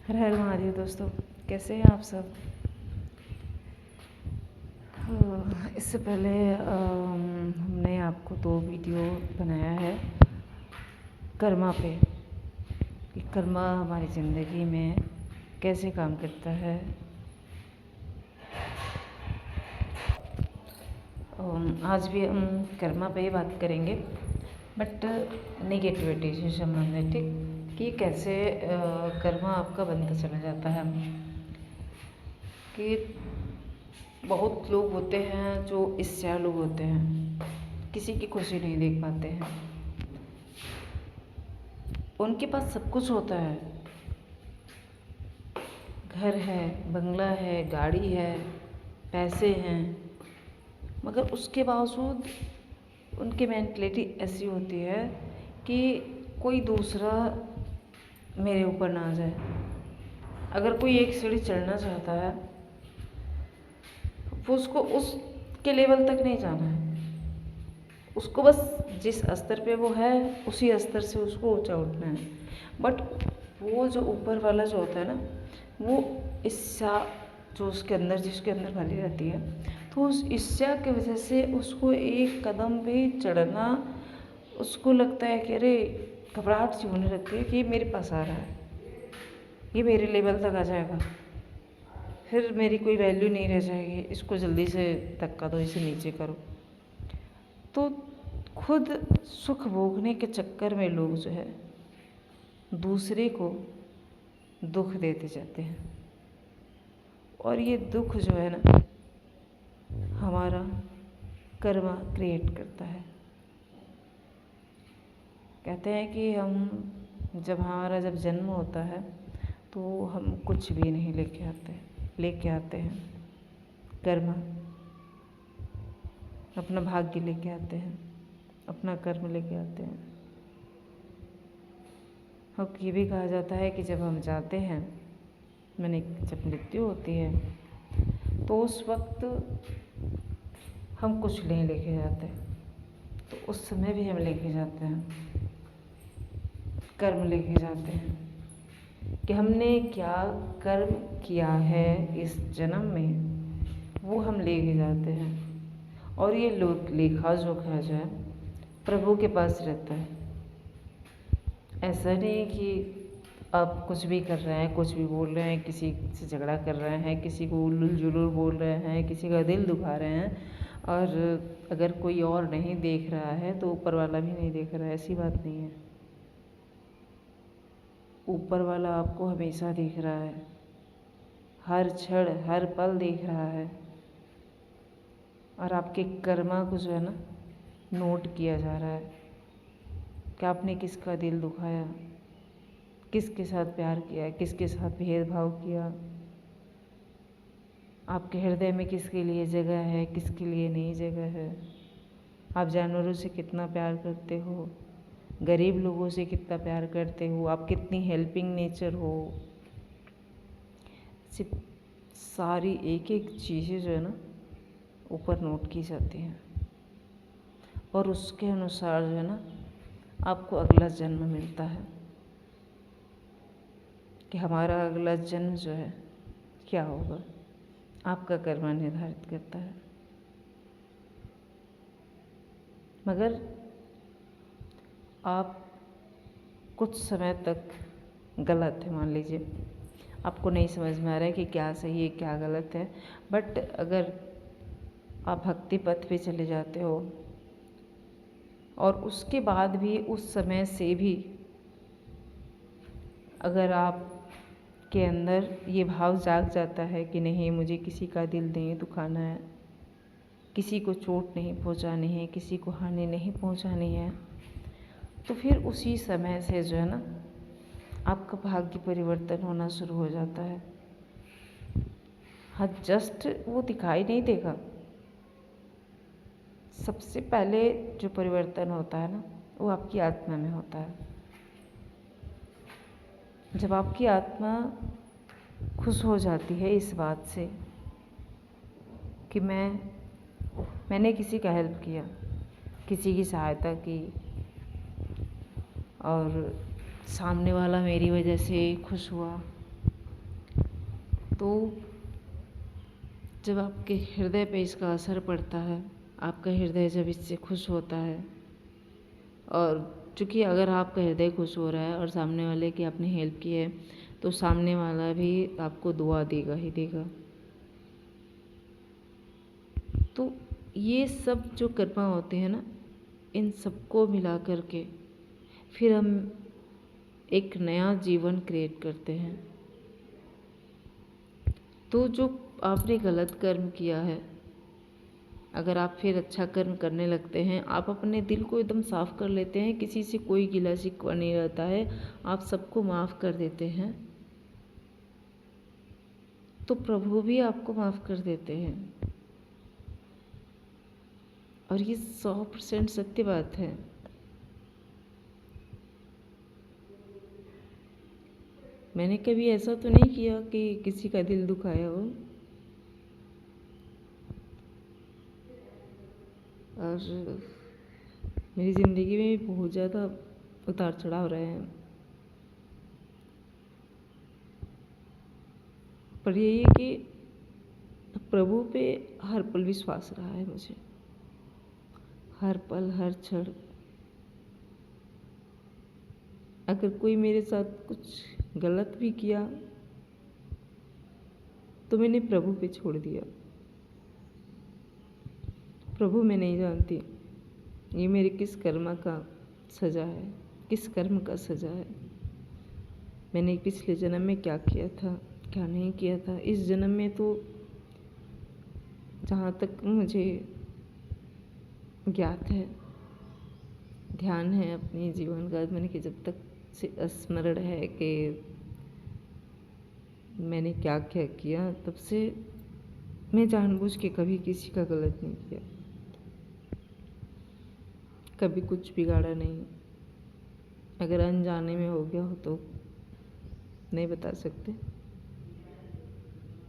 हर हर महादेव दोस्तों, कैसे हैं आप सब। इससे पहले हमने आपको 2 वीडियो बनाया है कर्मा पे कि कर्मा हमारी ज़िंदगी में कैसे काम करता है। आज भी हम कर्मा पे ही बात करेंगे, बट नेगेटिविटी से संबंधित, ठीक कि कैसे कर्मा आपका बनता चला जाता है। कि बहुत लोग होते हैं जो ईर्ष्यालु होते हैं, किसी की खुशी नहीं देख पाते हैं। उनके पास सब कुछ होता है, घर है, बंगला है, गाड़ी है, पैसे हैं, मगर उसके बावजूद उनकी मेंटलिटी ऐसी होती है कि कोई दूसरा मेरे ऊपर ना आ जाए। अगर कोई एक सीढ़ी चढ़ना चाहता है, वो उसको उसके लेवल तक नहीं जाना है, उसको बस जिस स्तर पे वो है उसी स्तर से उसको ऊंचा उठना है। बट वो जो ऊपर वाला जो होता है ना, वो ईर्ष्या जो उसके अंदर जिसके अंदर भरी रहती है, तो उस ईर्ष्या की वजह से उसको एक कदम भी चढ़ना, उसको लगता है कि अरे घबराहट सी होने लगती है कि ये मेरे पास आ रहा है, ये मेरे लेवल तक आ जाएगा, फिर मेरी कोई वैल्यू नहीं रह जाएगी, इसको जल्दी से धक्का दो, इसे नीचे करो। तो खुद सुख भोगने के चक्कर में लोग जो है दूसरे को दुख देते जाते हैं, और ये दुख जो है ना हमारा कर्मा क्रिएट करता है। कहते हैं कि हम जब जन्म होता है तो हम कुछ भी नहीं लेके आते हैं कर्मा, अपना भाग्य लेके आते हैं, अपना कर्म लेके आते हैं। और ये भी कहा जाता है कि जब हम जाते हैं, जब मृत्यु होती है तो उस वक्त हम कुछ नहीं लेके जाते, तो उस समय भी हम लेके जाते हैं, कर्म लेके जाते हैं कि हमने क्या कर्म किया है इस जन्म में, वो हम लेके जाते हैं। और ये लेखा जोखा जो है प्रभु के पास रहता है। ऐसा नहीं कि आप कुछ भी कर रहे हैं, कुछ भी बोल रहे हैं, किसी से झगड़ा कर रहे हैं, किसी को उल्लुल जुलूल बोल रहे हैं, किसी का दिल दुखा रहे हैं, और अगर कोई और नहीं देख रहा है तो ऊपर वाला भी नहीं देख रहा है। ऐसी बात नहीं है, ऊपर वाला आपको हमेशा देख रहा है, हर क्षण हर पल देख रहा है, और आपके कर्मा को जो है ना नोट किया जा रहा है कि आपने किसका दिल दुखाया, किसके साथ प्यार किया, किसके साथ भेदभाव किया, आपके हृदय में किसके लिए जगह है, किसके लिए नहीं जगह है। आप जानवरों से कितना प्यार करते हो, गरीब लोगों से कितना प्यार करते हो, आप कितनी हेल्पिंग नेचर हो। सिर्फ सारी एक एक चीज़ें जो है ना ऊपर नोट की जाती हैं, और उसके अनुसार जो है ना आपको अगला जन्म मिलता है कि हमारा अगला जन्म जो है क्या होगा, आपका कर्म निर्धारित करता है। मगर आप कुछ समय तक गलत है, मान लीजिए आपको नहीं समझ में आ रहा है कि क्या सही है क्या गलत है, बट अगर आप भक्ति पथ पे चले जाते हो और उसके बाद भी उस समय से भी अगर आप के अंदर ये भाव जाग जाता है कि नहीं, मुझे किसी का दिल नहीं दुखाना है, किसी को चोट नहीं पहुंचानी है, किसी को हानि नहीं पहुंचानी है, तो फिर उसी समय से जो है ना आपका भाग्य परिवर्तन होना शुरू हो जाता है। हाँ, जस्ट वो दिखाई नहीं देगा। सबसे पहले जो परिवर्तन होता है ना वो आपकी आत्मा में होता है। जब आपकी आत्मा खुश हो जाती है इस बात से कि मैंने किसी का हेल्प किया, किसी की सहायता की, और सामने वाला मेरी वजह से खुश हुआ, तो जब आपके हृदय पे इसका असर पड़ता है, आपका हृदय जब इससे खुश होता है, और चूँकि अगर आपका हृदय खुश हो रहा है और सामने वाले की आपने हेल्प की है, तो सामने वाला भी आपको दुआ देगा ही देगा। तो ये सब जो कर्मा होते हैं ना, इन सबको मिला कर के फिर हम एक नया जीवन क्रिएट करते हैं। तो जो आपने गलत कर्म किया है, अगर आप फिर अच्छा कर्म करने लगते हैं, आप अपने दिल को एकदम साफ कर लेते हैं, किसी से कोई गिला शिकवा नहीं रहता है, आप सबको माफ़ कर देते हैं, तो प्रभु भी आपको माफ़ कर देते हैं। और ये 100% सत्य बात है। मैंने कभी ऐसा तो नहीं किया कि किसी का दिल दुखाया हो, और मेरी ज़िंदगी में भी बहुत ज़्यादा उतार चढ़ाव रहे हैं, पर यही है कि प्रभु पे हर पल विश्वास रहा है मुझे, हर पल हर क्षण। अगर कोई मेरे साथ कुछ गलत भी किया तो मैंने प्रभु पे छोड़ दिया। प्रभु मैं नहीं जानती ये मेरे किस कर्म का सज़ा है, किस कर्म का सज़ा है, मैंने पिछले जन्म में क्या किया था, क्या नहीं किया था। इस जन्म में तो जहाँ तक मुझे ज्ञात है, ध्यान है अपने जीवन का, मैंने कि जब तक से स्मरण है कि मैंने क्या क्या किया, तब से मैं जानबूझ के कभी किसी का गलत नहीं किया, कभी कुछ बिगाड़ा नहीं। अगर अनजाने में हो गया हो तो नहीं बता सकते,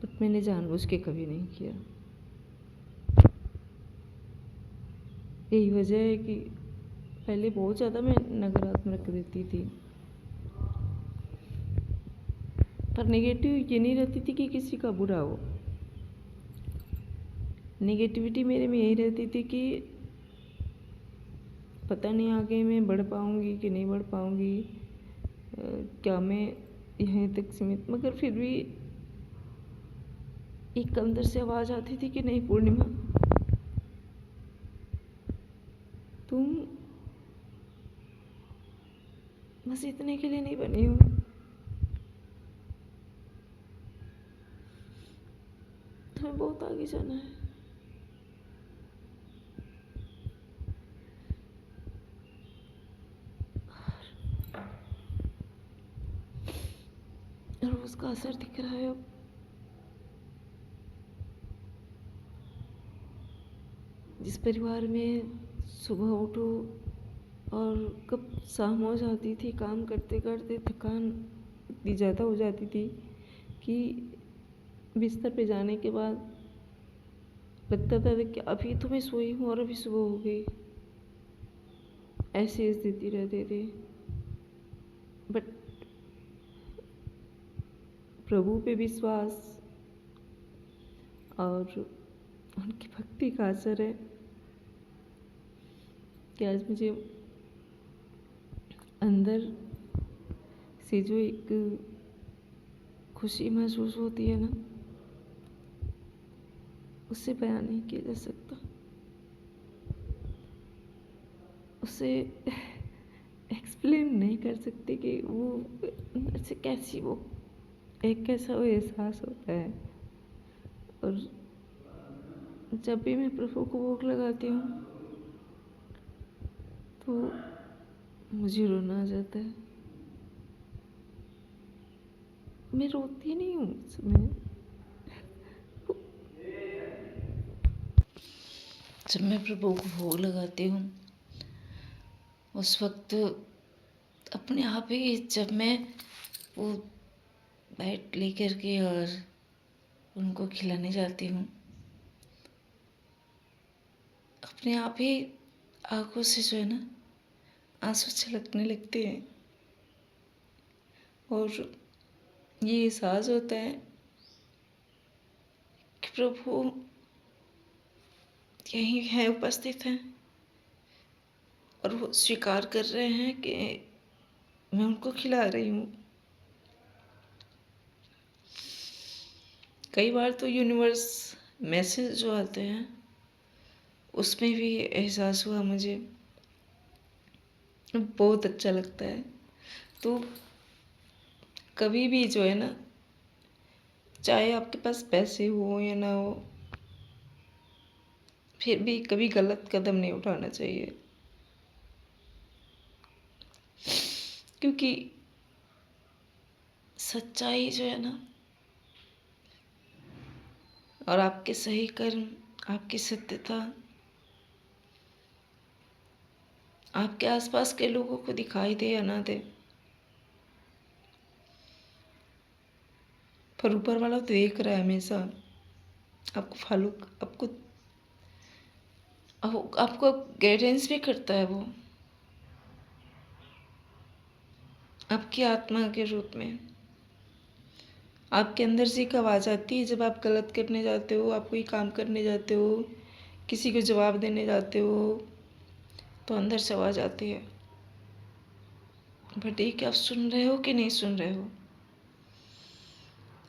बट मैंने जानबूझ के कभी नहीं किया। यही वजह है कि पहले बहुत ज़्यादा मैं नकारात्मक रहती थी, पर नेगेटिव ये नहीं रहती थी कि किसी का बुरा हो। नेगेटिविटी मेरे में यही रहती थी कि पता नहीं आगे मैं बढ़ पाऊँगी कि नहीं बढ़ पाऊँगी, क्या मैं यहीं तक सीमित। मगर फिर भी एक अंदर से आवाज़ आती थी कि नहीं पूर्णिमा, तुम बस इतने के लिए नहीं बनी हो, तुम्हें बहुत आगे जाना है। और उसका असर दिख रहा है अब। जिस परिवार में सुबह उठो और कब शाम हो जाती थी, काम करते करते थकान इतनी ज़्यादा हो जाती थी कि बिस्तर पे जाने के बाद लगता था कि अभी तो मैं सोई हूँ और अभी सुबह हो गई, ऐसी स्थिति रहती थी। बट प्रभु पे विश्वास और उनकी भक्ति का असर है कि आज मुझे अंदर से जो एक खुशी महसूस होती है ना, उससे बयान नहीं किया जा सकता, उसे एक्सप्लेन नहीं कर सकते कि वो अंदर से कैसी वो एक कैसा वो एहसास होता है। और जब भी मैं प्रभु को भोग लगाती हूँ तो मुझे रोना आ जाता है। मैं रोती नहीं हूँ उस समय, जब मैं प्रभु को भोग लगाती हूँ उस वक्त अपने आप ही, जब मैं वो बैट लेकर के और उनको खिलाने जाती हूँ, अपने आप ही आँखों से जो है ना आंसू छलकने लगते हैं, और ये एहसास होता है प्रभु यहीं है, उपस्थित हैं, और वो स्वीकार कर रहे हैं कि मैं उनको खिला रही हूँ। कई बार तो यूनिवर्स मैसेज जो आते हैं उसमें भी एहसास हुआ मुझे, बहुत अच्छा लगता है। तो कभी भी जो है ना, चाहे आपके पास पैसे हो या ना हो, फिर भी कभी गलत कदम नहीं उठाना चाहिए, क्योंकि सच्चाई जो है ना, और आपके सही कर्म, आपकी सत्यता आपके आसपास के लोगों को दिखाई दे या ना दे, पर ऊपर वाला तो देख रहा है हमेशा। आपको फॉलो, आपको गाइडेंस भी करता है वो, आपकी आत्मा के रूप में। आपके अंदर से एक आवाज़ आती है जब आप गलत करने जाते हो, आप कोई काम करने जाते हो, किसी को जवाब देने जाते हो, तो अंदर से आवाज़ आती है। बट ये कि आप सुन रहे हो कि नहीं सुन रहे हो,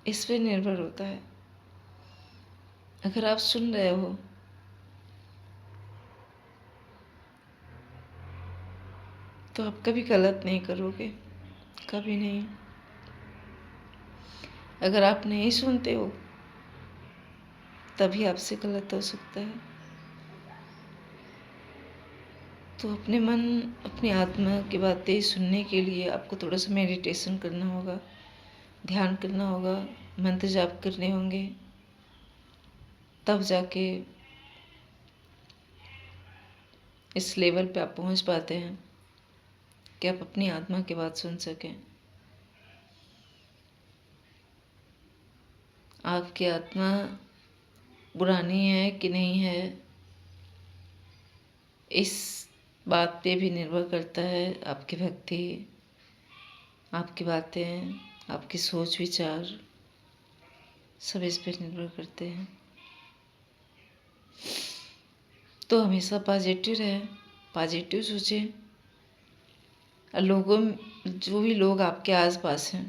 इस पे निर्भर होता है। अगर आप सुन रहे हो तो आप कभी गलत नहीं करोगे, कभी नहीं। अगर आप नहीं सुनते हो तभी आपसे गलत हो सकता है। तो अपने मन, अपनी आत्मा की बातें सुनने के लिए आपको थोड़ा सा मेडिटेशन करना होगा, ध्यान करना होगा, मंत्र जाप करने होंगे, तब जाके इस लेवल पे आप पहुंच पाते हैं कि आप अपनी आत्मा की बात सुन सकें। आपकी आत्मा पुरानी है कि नहीं है, इस बात पे भी निर्भर करता है आपकी भक्ति, आपकी बातें, आपकी सोच विचार, सब इस पे निर्भर करते हैं। तो हमेशा पॉजिटिव रहें, पॉजिटिव सोचें। लोगों, जो भी लोग आपके आसपास हैं,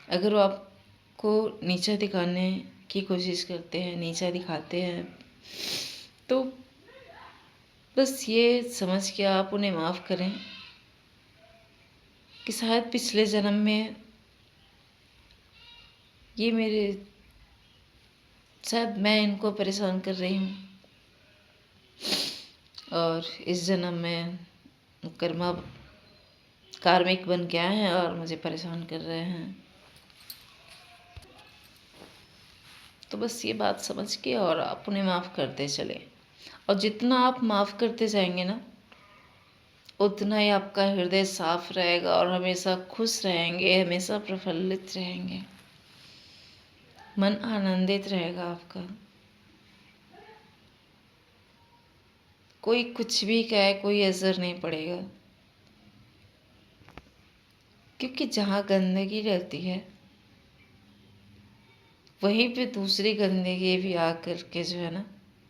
अगर वो आपको नीचा दिखाने की कोशिश करते हैं, नीचा दिखाते हैं, तो बस ये समझ के आप उन्हें माफ़ करें कि शायद पिछले जन्म में ये मेरे, शायद मैं इनको परेशान कर रही हूँ, और इस जन्म में कर्मा कार्मिक बन के आए हैं और मुझे परेशान कर रहे हैं। तो बस ये बात समझ के और आप उन्हें माफ़ करते चले, और जितना आप माफ़ करते जाएंगे ना, उतना ही आपका हृदय साफ रहेगा और हमेशा खुश रहेंगे, हमेशा प्रफुल्लित रहेंगे, मन आनंदित रहेगा आपका। कोई कुछ भी कहे, कोई असर नहीं पड़ेगा, क्योंकि जहाँ गंदगी रहती है वहीं पे दूसरी गंदगी भी आकर के जो है ना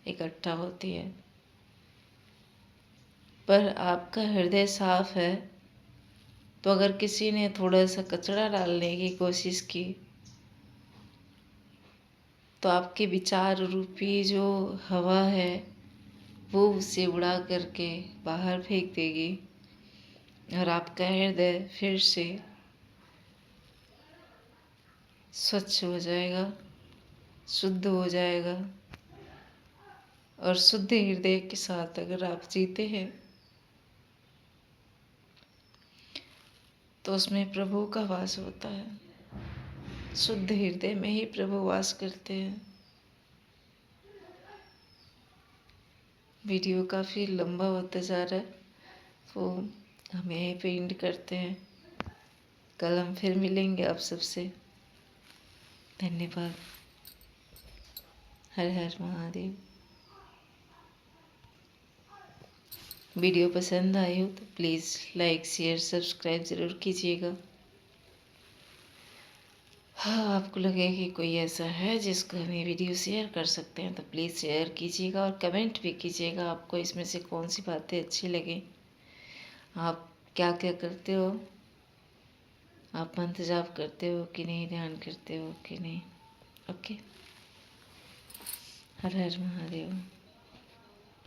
इकट्ठा होती है। पर आपका हृदय साफ है, तो अगर किसी ने थोड़ा सा कचरा डालने की कोशिश की, तो आपके विचार रूपी जो हवा है वो उसे उड़ा करके बाहर फेंक देगी, और आपका हृदय फिर से स्वच्छ हो जाएगा, शुद्ध हो जाएगा। और शुद्ध हृदय के साथ अगर आप जीते हैं तो उसमें प्रभु का वास होता है। शुद्ध हृदय में ही प्रभु वास करते हैं। वीडियो काफ़ी लंबा होता जा रहा है, तो हम यहीं पे एंड करते हैं। कल हम फिर मिलेंगे आप सबसे। धन्यवाद। हर हर महादेव। वीडियो पसंद आई हो तो प्लीज़ लाइक शेयर सब्सक्राइब ज़रूर कीजिएगा। हाँ, आपको लगे कि कोई ऐसा है जिसको हम ये वीडियो शेयर कर सकते हैं तो प्लीज़ शेयर कीजिएगा और कमेंट भी कीजिएगा आपको इसमें से कौन सी बातें अच्छी लगी। आप क्या क्या करते हो, आप मंत्र जाप करते हो कि नहीं, ध्यान करते हो कि नहीं। ओके, हर हर महादेव।